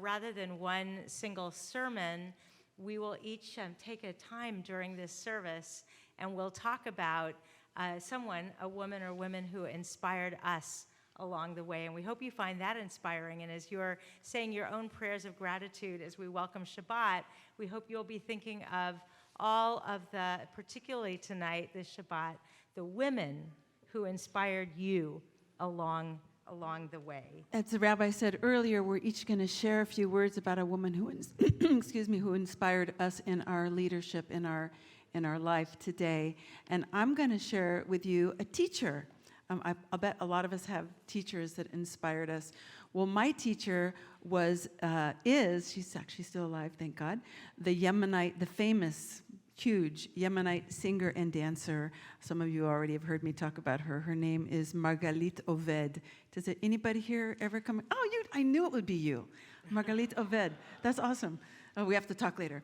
rather than one single sermon, we will each take a time during this service and we'll talk about a woman or women who inspired us along the way. And we hope you find that inspiring. And as you're saying your own prayers of gratitude as we welcome Shabbat, we hope you'll be thinking of all of the, particularly tonight, this Shabbat, the women who inspired you along the way. As the rabbi said earlier, we're each going to share a few words about a woman who, who inspired us in our leadership, in our life today. And I'm going to share with you a teacher. I'll bet a lot of us have teachers that inspired us. Well, my teacher she's actually still alive, thank God, the famous, huge Yemenite singer and dancer. Some of you already have heard me talk about her. Her name is Margalit Oved. Does anybody here ever come? Oh, I knew it would be you. Margalit Oved. That's awesome. Oh, we have to talk later.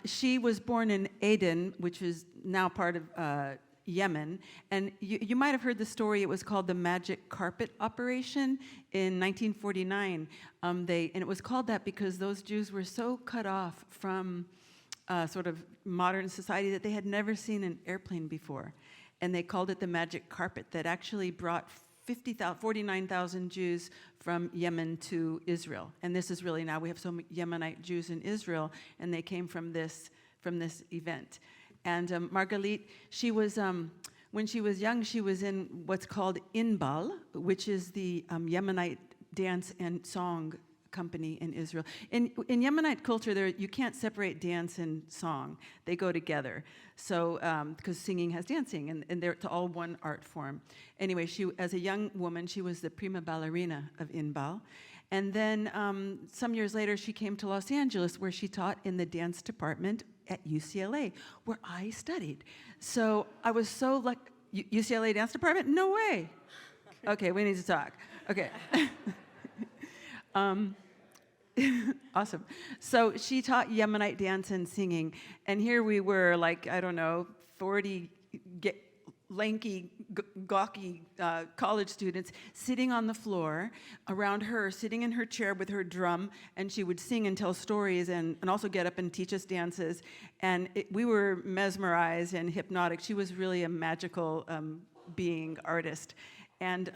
She was born in Aden, which is now part of Yemen. And you might have heard the story. It was called the Magic Carpet Operation in 1949. And it was called that because those Jews were so cut off from sort of modern society that they had never seen an airplane before. And they called it the magic carpet that actually brought 49,000 Jews from Yemen to Israel. And this is really now, we have so many Yemenite Jews in Israel, and they came from this event. And Margalit, she was, when she was young, she was in what's called Inbal, which is the Yemenite dance and song company in Israel. In Yemenite culture, you can't separate dance and song. They go together. So, because singing has dancing, and they're all one art form. Anyway, as a young woman, she was the prima ballerina of Inbal. And then some years later, she came to Los Angeles, where she taught in the dance department at UCLA, where I studied. So I was so like, UCLA dance department? No way. Okay, we need to talk. Okay. Awesome. So she taught Yemenite dance and singing, and here we were, like, I don't know, 40 lanky, gawky college students sitting on the floor around her, sitting in her chair with her drum, and she would sing and tell stories and also get up and teach us dances. And we were mesmerized and hypnotic. She was really a magical being, artist. And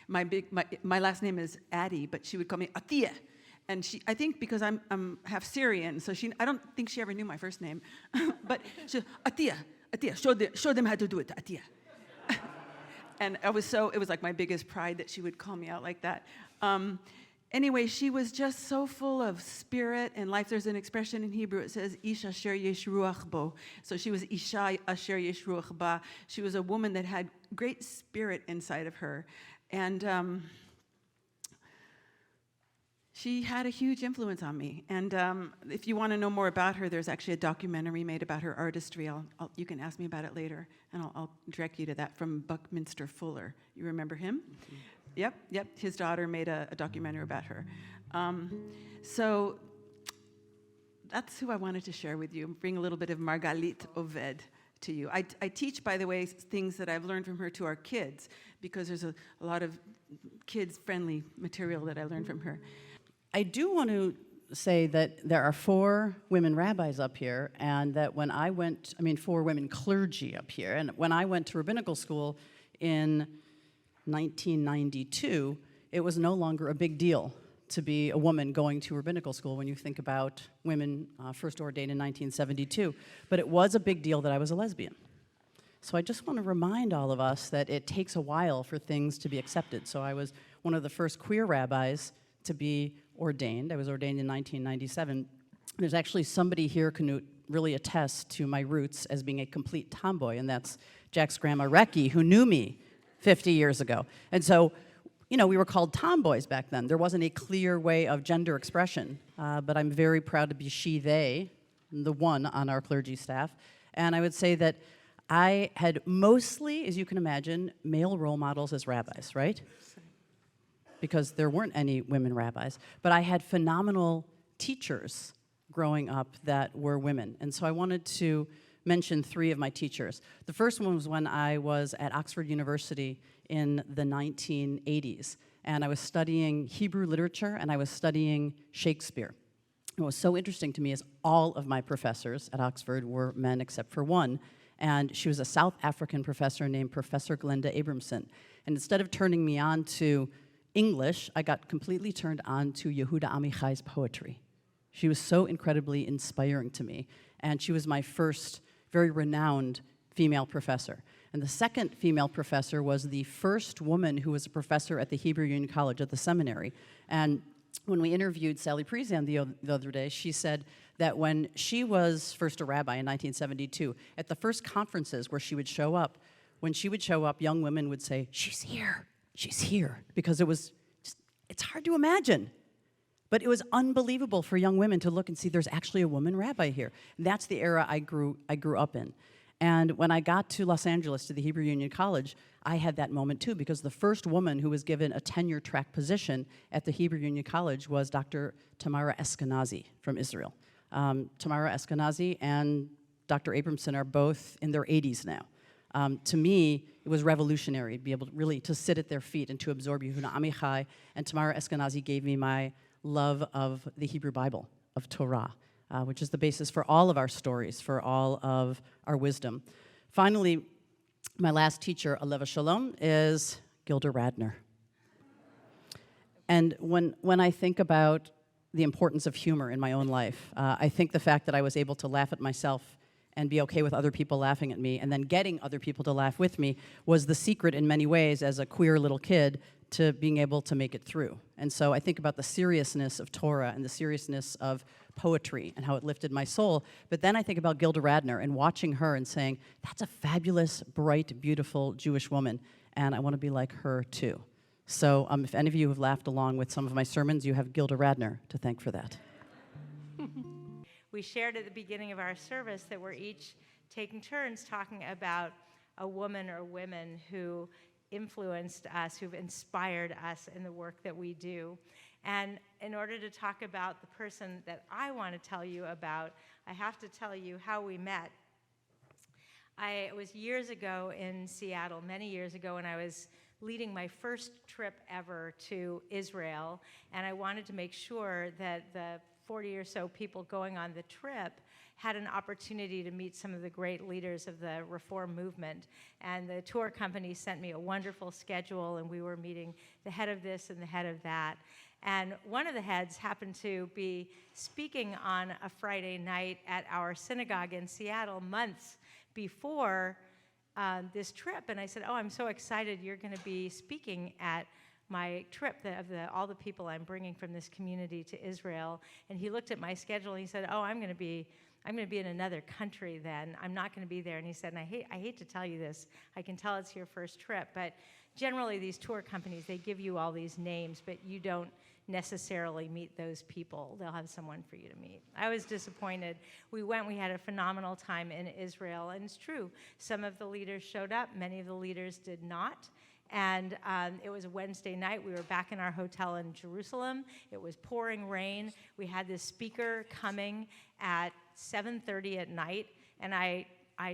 my last name is Attie, but she would call me Attie. And I think because I'm half Syrian, so I don't think she ever knew my first name. But she, Attie, show them how to do it, Attie. And it was like my biggest pride that she would call me out like that. Anyway, she was just so full of spirit and life. There's an expression in Hebrew, it says, Ish asher yesh ruach bo. So she was Isha asher yesh ruach ba. She was a woman that had great spirit inside of her. And she had a huge influence on me. And if you want to know more about her, there's actually a documentary made about her artistry. You can ask me about it later, and I'll direct you to that, from Buckminster Fuller. You remember him? Mm-hmm. Yep. His daughter made a documentary about her. So that's who I wanted to share with you, bring a little bit of Margalit Oved to you. I teach, by the way, things that I've learned from her to our kids, because there's a lot of kids-friendly material that I learned from her. I do want to say that there are 4 women rabbis up here, and that when 4 women clergy up here, and when I went to rabbinical school in 1992, it was no longer a big deal to be a woman going to rabbinical school when you think about women first ordained in 1972. But it was a big deal that I was a lesbian. So I just want to remind all of us that it takes a while for things to be accepted. So I was one of the first queer rabbis to be ordained. I was ordained in 1997. There's actually somebody here who can really attest to my roots as being a complete tomboy, and that's Jack's grandma Reki, who knew me 50 years ago. And so, we were called tomboys back then. There wasn't a clear way of gender expression, but I'm very proud to be she, they, the one on our clergy staff. And I would say that I had mostly, as you can imagine, male role models as rabbis, right? Because there weren't any women rabbis. But I had phenomenal teachers growing up that were women. And so I wanted to mention 3 of my teachers. The first one was when I was at Oxford University in the 1980s. and I was studying Hebrew literature, and I was studying Shakespeare. What was so interesting to me is all of my professors at Oxford were men except for one, and she was a South African professor named Professor Glenda Abramson. And instead of turning me on to English, I got completely turned on to Yehuda Amichai's poetry. She was so incredibly inspiring to me, and she was my first very renowned female professor. And the second female professor was the first woman who was a professor at the Hebrew Union College at the seminary. And when we interviewed Sally Prezan the other day, she said that when she was first a rabbi in 1972, at the first conferences where she would show up, when she would show up, young women would say, she's here, because it's hard to imagine. But it was unbelievable for young women to look and see there's actually a woman rabbi here. And that's the era I grew up in. And when I got to Los Angeles, to the Hebrew Union College, I had that moment too, because the first woman who was given a tenure-track position at the Hebrew Union College was Dr. Tamara Eskenazi from Israel. Tamara Eskenazi and Dr. Abramson are both in their 80s now. To me, it was revolutionary to be able to really to sit at their feet and to absorb Yehuda Amichai. And Tamara Eskenazi gave me my love of the Hebrew Bible, of Torah, which is the basis for all of our stories, for all of our wisdom. Finally, my last teacher, Aleva Shalom, is Gilda Radner. And when I think about the importance of humor in my own life, I think the fact that I was able to laugh at myself and be okay with other people laughing at me and then getting other people to laugh with me was the secret in many ways as a queer little kid to being able to make it through. And so I think about the seriousness of Torah and the seriousness of poetry and how it lifted my soul. But then I think about Gilda Radner and watching her and saying, that's a fabulous, bright, beautiful Jewish woman, and I want to be like her too. So if any of you have laughed along with some of my sermons, you have Gilda Radner to thank for that. We shared at the beginning of our service that we're each taking turns talking about a woman or women who influenced us, who've inspired us in the work that we do. And in order to talk about the person that I want to tell you about, I have to tell you how we met. It was years ago in Seattle, many years ago, when I was leading my first trip ever to Israel, and I wanted to make sure that the 40 or so people going on the trip had an opportunity to meet some of the great leaders of the Reform movement. And the tour company sent me a wonderful schedule, and we were meeting the head of this and the head of that. And one of the heads happened to be speaking on a Friday night at our synagogue in Seattle months before this trip. And I said, oh, I'm so excited you're going to be speaking at my trip of all the people I'm bringing from this community to Israel. And he looked at my schedule and he said, oh, I'm going to be in another country then. I'm not going to be there. And he said, and I hate to tell you this, I can tell it's your first trip, but generally these tour companies, they give you all these names, but you don't necessarily meet those people. They'll have someone for you to meet. I was disappointed. We went, we had a phenomenal time in Israel, and it's true. Some of the leaders showed up, many of the leaders did not. And it was a Wednesday night. We were back in our hotel in Jerusalem. It was pouring rain. We had this speaker coming at 7:30 at night, and I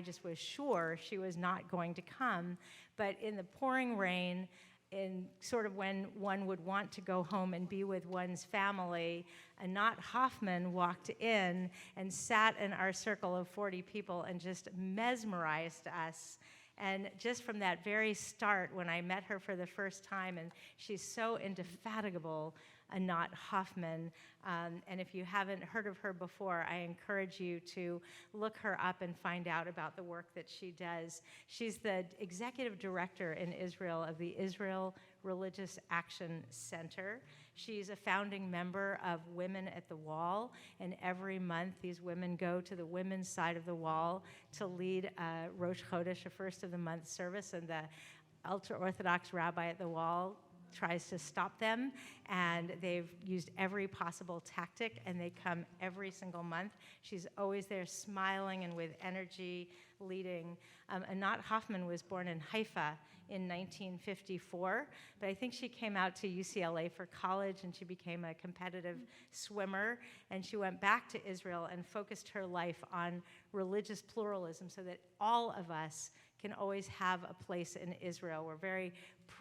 just was sure she was not going to come. But in the pouring rain, in sort of when one would want to go home and be with one's family, Anat Hoffman walked in and sat in our circle of 40 people and just mesmerized us. And just from that very start, when I met her for the first time, and she's so indefatigable, Anat Hoffman. And if you haven't heard of her before, I encourage you to look her up and find out about the work that she does. She's the executive director in Israel of the Israel Religious Action Center. She's a founding member of Women at the Wall, and every month these women go to the women's side of the wall to lead Rosh Chodesh, a first of the month service, and the ultra-Orthodox rabbi at the wall tries to stop them, and they've used every possible tactic, and they come every single month. She's always there smiling and with energy leading. Anat Hoffman was born in Haifa in 1954, but I think she came out to UCLA for college, and she became a competitive swimmer, and she went back to Israel and focused her life on religious pluralism so that all of us can always have a place in Israel. We're very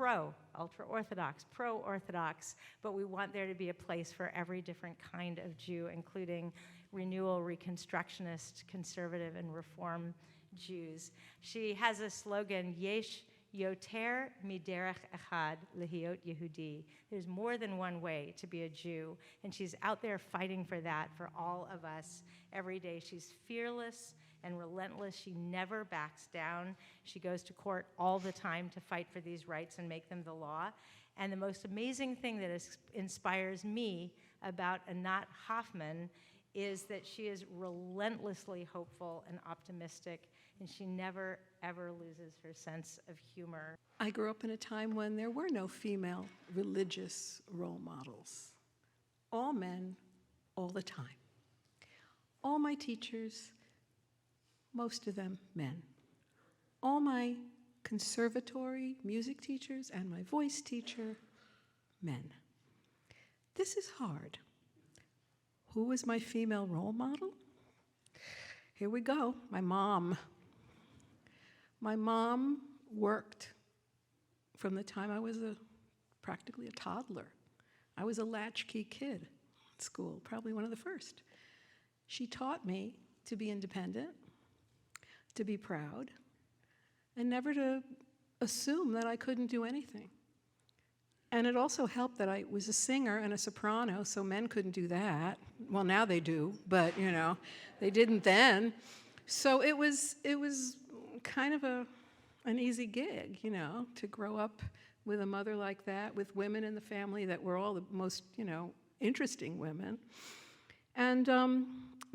ultra-Orthodox, pro-Orthodox, but we want there to be a place for every different kind of Jew, including renewal, reconstructionist, conservative, and reform Jews. She has a slogan, Yesh Yoter Miderech Echad Lehiot Yehudi. There's more than one way to be a Jew, and she's out there fighting for that for all of us every day. She's fearless and relentless. She never backs down. She goes to court all the time to fight for these rights and make them the law. And the most amazing thing that inspires me about Anat Hoffman is that she is relentlessly hopeful and optimistic, and she never, ever loses her sense of humor. I grew up in a time when there were no female religious role models. All men, all the time. All my teachers, most of them men. All my conservatory music teachers and my voice teacher, men. This is hard. Who was my female role model? Here we go, my mom. My mom worked from the time I was practically a toddler. I was a latchkey kid at school, probably one of the first. She taught me to be independent, to be proud, and never to assume that I couldn't do anything. And it also helped that I was a singer and a soprano, so men couldn't do that. Well, now they do, but they didn't then. So it was kind of an easy gig, to grow up with a mother like that, with women in the family that were all the most, interesting women. And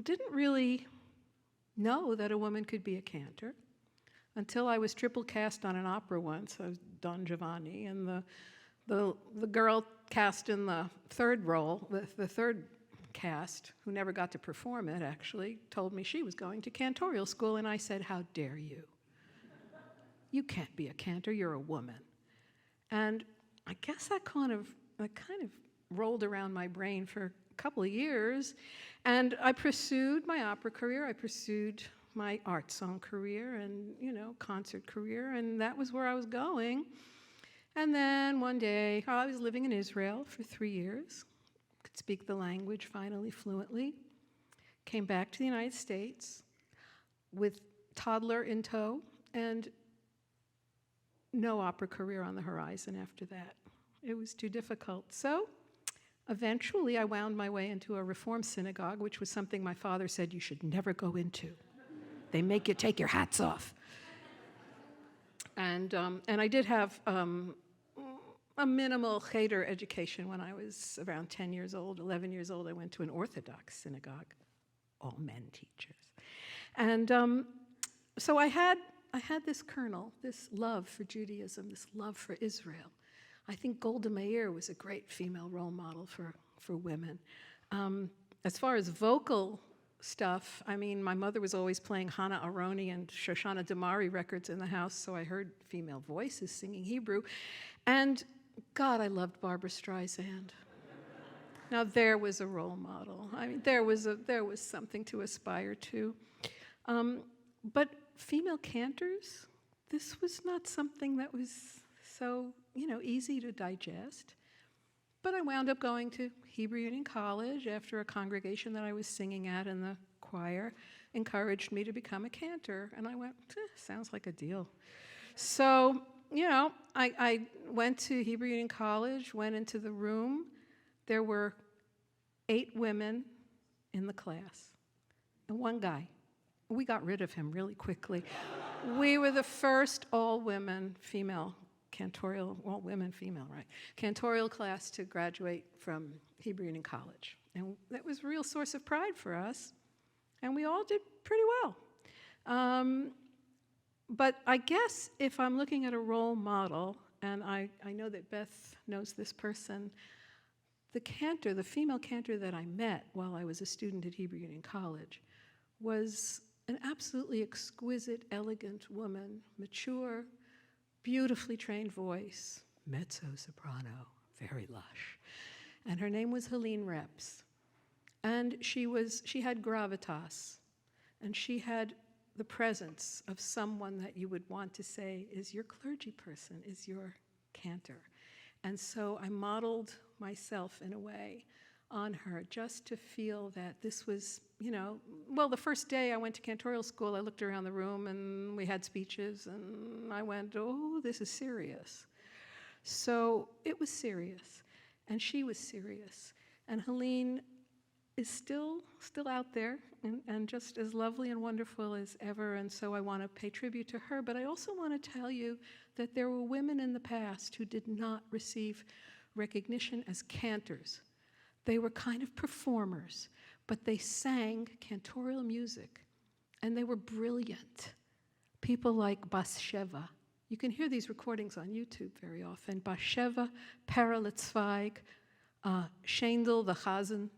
didn't really know that a woman could be a cantor until I was triple cast on an opera once. I was Don Giovanni, and the girl cast in the third role, the third cast, who never got to perform it actually, told me she was going to cantorial school, and I said, "How dare you? You can't be a cantor, you're a woman." And I guess that kind of rolled around my brain for a couple of years, and I pursued my opera career, I pursued my art song career and, concert career, and that was where I was going. And then one day, I was living in Israel for 3 years, could speak the language finally fluently, came back to the United States with toddler in tow, and no opera career on the horizon after that. It was too difficult. So eventually I wound my way into a Reform synagogue, which was something my father said you should never go into. They make you take your hats off. And I did have a minimal cheder education when I was around 10 years old, 11 years old. I went to an Orthodox synagogue, all men teachers. And so I had this kernel, this love for Judaism, this love for Israel. I think Golda Meir was a great female role model for women. As far as vocal stuff, my mother was always playing Hannah Aroni and Shoshana Damari records in the house, so I heard female voices singing Hebrew. And God, I loved Barbra Streisand. Now there was a role model. There was something to aspire to. But female cantors, this was not something that was so, easy to digest. But I wound up going to Hebrew Union College after a congregation that I was singing at in the choir encouraged me to become a cantor. And I went, sounds like a deal. So, I went to Hebrew Union College, went into the room. There were 8 women in the class and 1 guy. We got rid of him really quickly. We were the first all-women female cantorial, well, women, female, right? Cantorial class to graduate from Hebrew Union College. And that was a real source of pride for us. And we all did pretty well. But I guess if I'm looking at a role model, and I know that Beth knows this person, the female cantor that I met while I was a student at Hebrew Union College was an absolutely exquisite, elegant woman, mature, beautifully trained voice, mezzo-soprano, very lush. And her name was Helene Reps. And she had gravitas, and she had the presence of someone that you would want to say is your clergy person, is your cantor. And so I modeled myself in a way on her just to feel that this was, well, the first day I went to cantorial school, I looked around the room and we had speeches and I went, oh, this is serious. So it was serious, and she was serious. And Helene is still out there and just as lovely and wonderful as ever, and so I want to pay tribute to her. But I also want to tell you that there were women in the past who did not receive recognition as cantors. They were kind of performers, but they sang cantorial music, and they were brilliant. People like Bathsheba. You can hear these recordings on YouTube very often. Bathsheba, Paralitzweig, Shendel the Chazan.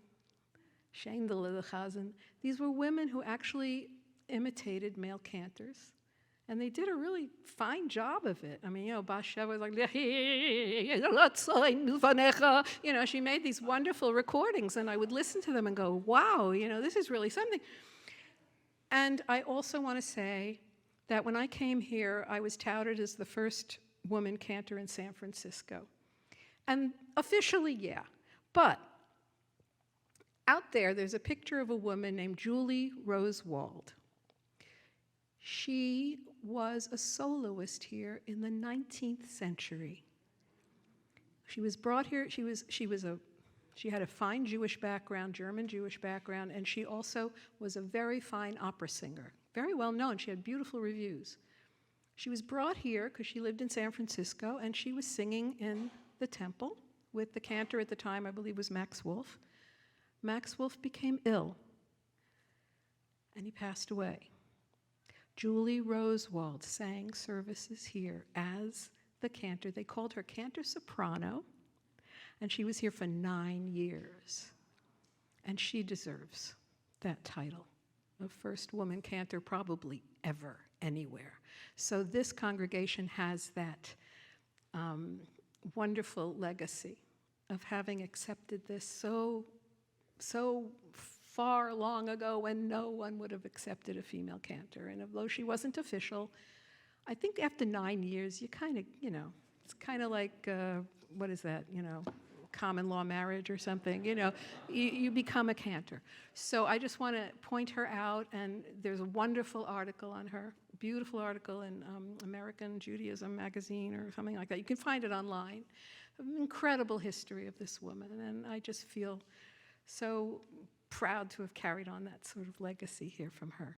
These were women who actually imitated male cantors, and they did a really fine job of it. I mean, Bathsheba was like, she made these wonderful recordings, and I would listen to them and go, wow, this is really something. And I also want to say that when I came here, I was touted as the first woman cantor in San Francisco. And officially, yeah. But out there's a picture of a woman named Julie Rosewald. She was a soloist here in the 19th century. She was brought here, she had a fine Jewish background, German Jewish background, and she also was a very fine opera singer. Very well known, she had beautiful reviews. She was brought here because she lived in San Francisco, and she was singing in the temple with the cantor at the time, I believe was Max Wolf. Max Wolf became ill, and he passed away. Julie Rosewald sang services here as the cantor. They called her cantor soprano, and she was here for 9 years. And she deserves that title of first woman cantor probably ever, anywhere. So this congregation has that wonderful legacy of having accepted this so far long ago when no one would have accepted a female cantor. And although she wasn't official, I think after 9 years, you kind of, it's kind of like, what is that, common law marriage or something, you become a cantor. So I just want to point her out, and there's a wonderful article on her, beautiful article in American Judaism magazine or something like that. You can find it online. An incredible history of this woman, and I just feel so proud to have carried on that sort of legacy here from her.